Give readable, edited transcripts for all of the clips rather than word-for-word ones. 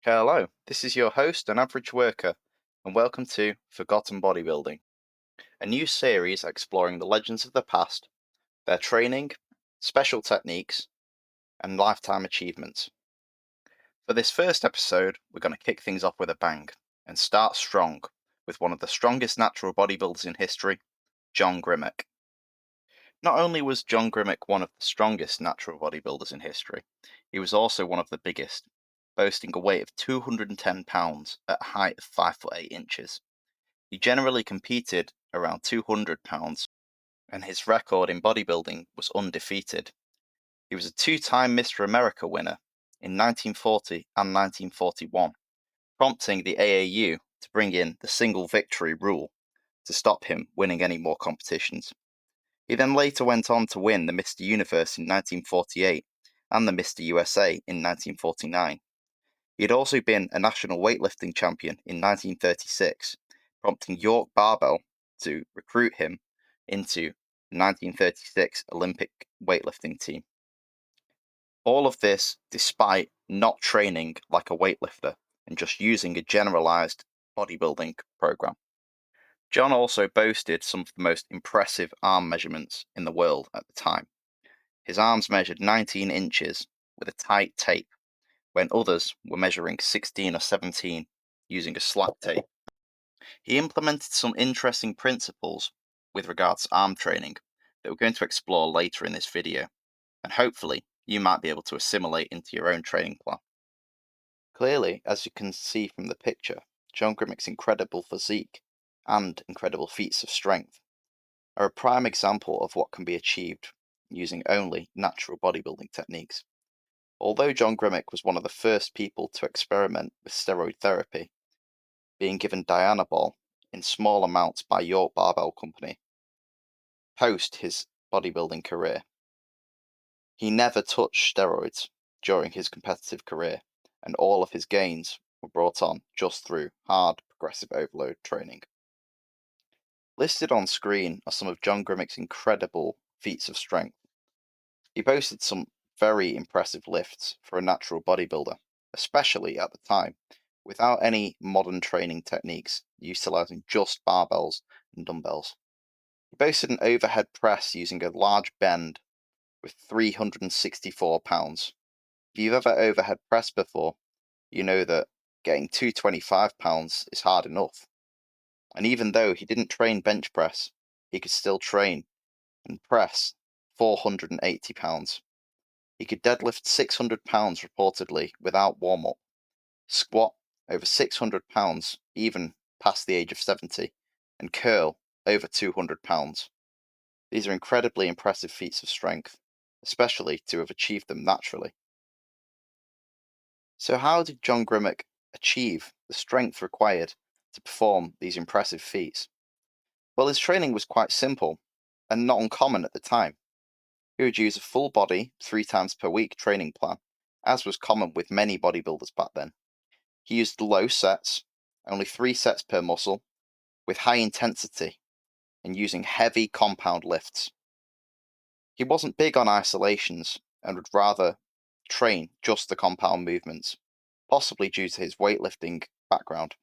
Hello, this is your host, An Average Worker, and welcome to Forgotten Bodybuilding, a new series exploring the legends of the past, their training, special techniques, and lifetime achievements. For this first episode, we're going to kick things off with a bang and start strong with one of the strongest natural bodybuilders in history, John Grimek. Not only was John Grimek one of the strongest natural bodybuilders in history, he was also one of the biggest, boasting a weight of 210 pounds at a height of 5 foot 8 inches. He generally competed around 200 pounds, and his record in bodybuilding was undefeated. He was a two-time Mr. America winner in 1940 and 1941, prompting the AAU to bring in the single victory rule to stop him winning any more competitions. He then later went on to win the Mr. Universe in 1948 and the Mr. USA in 1949. He had also been a national weightlifting champion in 1936, prompting York Barbell to recruit him into the 1936 Olympic weightlifting team. All of this despite not training like a weightlifter and just using a generalized bodybuilding program. John also boasted some of the most impressive arm measurements in the world at the time. His arms measured 19 inches with a tight tape, when others were measuring 16 or 17 using a slack tape. He implemented some interesting principles with regards to arm training that we're going to explore later in this video, and hopefully you might be able to assimilate into your own training plan. Clearly, as you can see from the picture, John Grimek's incredible physique and incredible feats of strength are a prime example of what can be achieved using only natural bodybuilding techniques. Although John Grimek was one of the first people to experiment with steroid therapy, being given Dianabol in small amounts by York Barbell Company post his bodybuilding career, he never touched steroids during his competitive career, and all of his gains were brought on just through hard progressive overload training. Listed on screen are some of John Grimek's incredible feats of strength. He boasted some very impressive lifts for a natural bodybuilder, especially at the time, without any modern training techniques, utilizing just barbells and dumbbells. He boasted an overhead press using a large bend with 364 pounds. If you've ever overhead pressed before, you know that getting 225 pounds is hard enough. And even though he didn't train bench press, he could still train and press 480 pounds. He could deadlift 600 pounds reportedly without warm up, squat over 600 pounds even past the age of 70, and curl over 200 pounds. These are incredibly impressive feats of strength, especially to have achieved them naturally. So, how did John Grimek achieve the strength required to perform these impressive feats? Well, his training was quite simple and not uncommon at the time. He would use a full body, 3 times per week training plan, as was common with many bodybuilders back then. He used low sets, only 3 sets per muscle, with high intensity, and using heavy compound lifts. He wasn't big on isolations and would rather train just the compound movements, possibly due to his weightlifting background.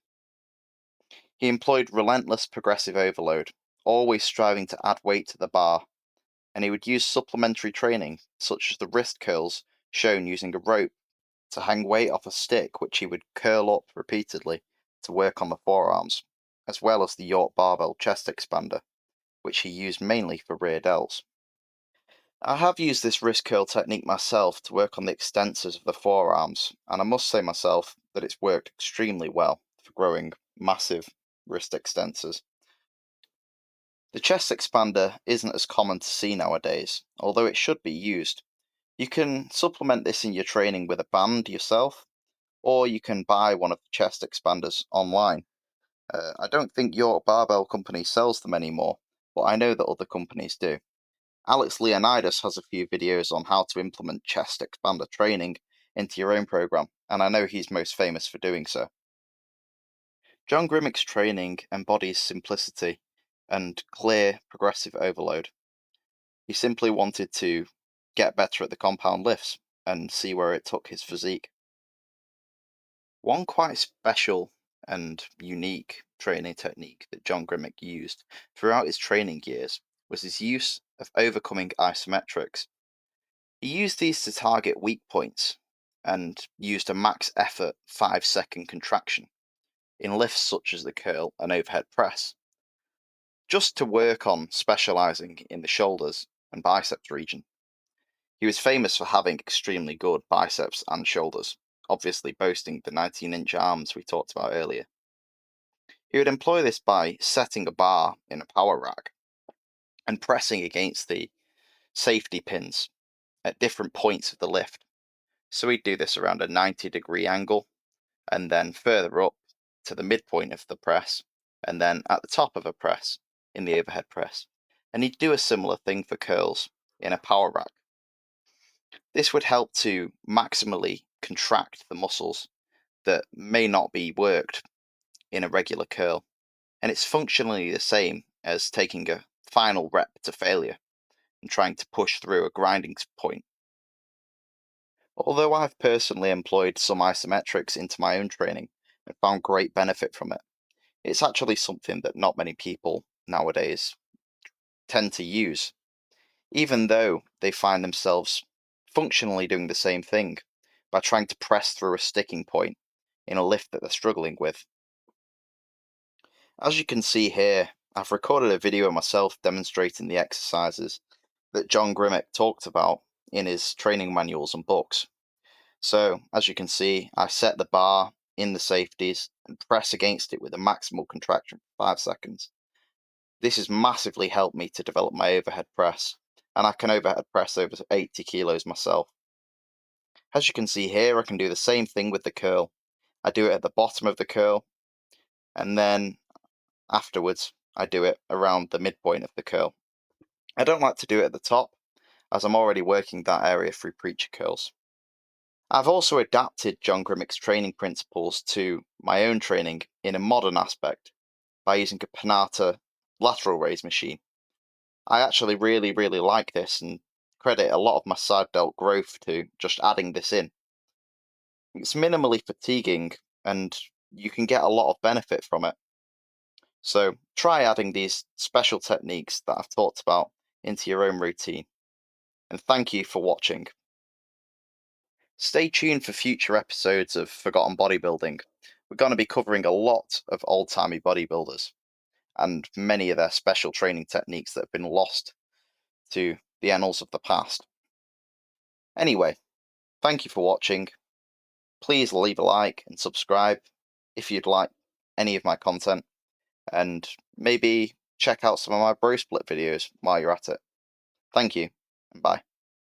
He employed relentless progressive overload, always striving to add weight to the bar, and he would use supplementary training, such as the wrist curls shown using a rope to hang weight off a stick which he would curl up repeatedly to work on the forearms, as well as the York Barbell chest expander, which he used mainly for rear delts. I have used this wrist curl technique myself to work on the extensors of the forearms, and I must say myself that it's worked extremely well for growing massive wrist extensors. The chest expander isn't as common to see nowadays, although it should be used. You can supplement this in your training with a band yourself, or you can buy one of the chest expanders online. I don't think York Barbell Company sells them anymore, but I know that other companies do. Alex Leonidas has a few videos on how to implement chest expander training into your own program, and I know he's most famous for doing so. John Grimmick's training embodies simplicity and clear progressive overload. He simply wanted to get better at the compound lifts and see where it took his physique. One quite special and unique training technique that John Grimek used throughout his training years was his use of overcoming isometrics. He used these to target weak points and used a max effort 5-second contraction in lifts such as the curl and overhead press, just to work on specializing in the shoulders and biceps region. He was famous for having extremely good biceps and shoulders, obviously boasting the 19-inch arms we talked about earlier. He would employ this by setting a bar in a power rack and pressing against the safety pins at different points of the lift. So he'd do this around a 90-degree angle and then further up to the midpoint of the press and then at the top of a press in the overhead press. And he'd do a similar thing for curls in a power rack. This would help to maximally contract the muscles that may not be worked in a regular curl. And it's functionally the same as taking a final rep to failure and trying to push through a grinding point. Although I've personally employed some isometrics into my own training and found great benefit from it, it's actually something that not many people nowadays tend to use, even though they find themselves functionally doing the same thing by trying to press through a sticking point in a lift that they're struggling with. As you can see here, I've recorded a video of myself demonstrating the exercises that John Grimek talked about in his training manuals and books. So, as you can see, I set the bar in the safeties and press against it with a maximal contraction for 5 seconds. This has massively helped me to develop my overhead press, and I can overhead press over 80 kilos myself. As you can see here, I can do the same thing with the curl. I do it at the bottom of the curl, and then afterwards, I do it around the midpoint of the curl. I don't like to do it at the top, as I'm already working that area through preacher curls. I've also adapted John Grimek's training principles to my own training in a modern aspect by using a Panata lateral raise machine. I actually really like this and credit a lot of my side delt growth to just adding this in. It's minimally fatiguing and you can get a lot of benefit from it. So try adding these special techniques that I've talked about into your own routine. And thank you for watching. Stay tuned for future episodes of Forgotten Bodybuilding. We're going to be covering a lot of old-timey bodybuilders and many of their special training techniques that have been lost to the annals of the past. Anyway, thank you for watching. Please leave a like and subscribe if you'd like any of my content, and maybe check out some of my bro split videos while you're at it. Thank you, and bye.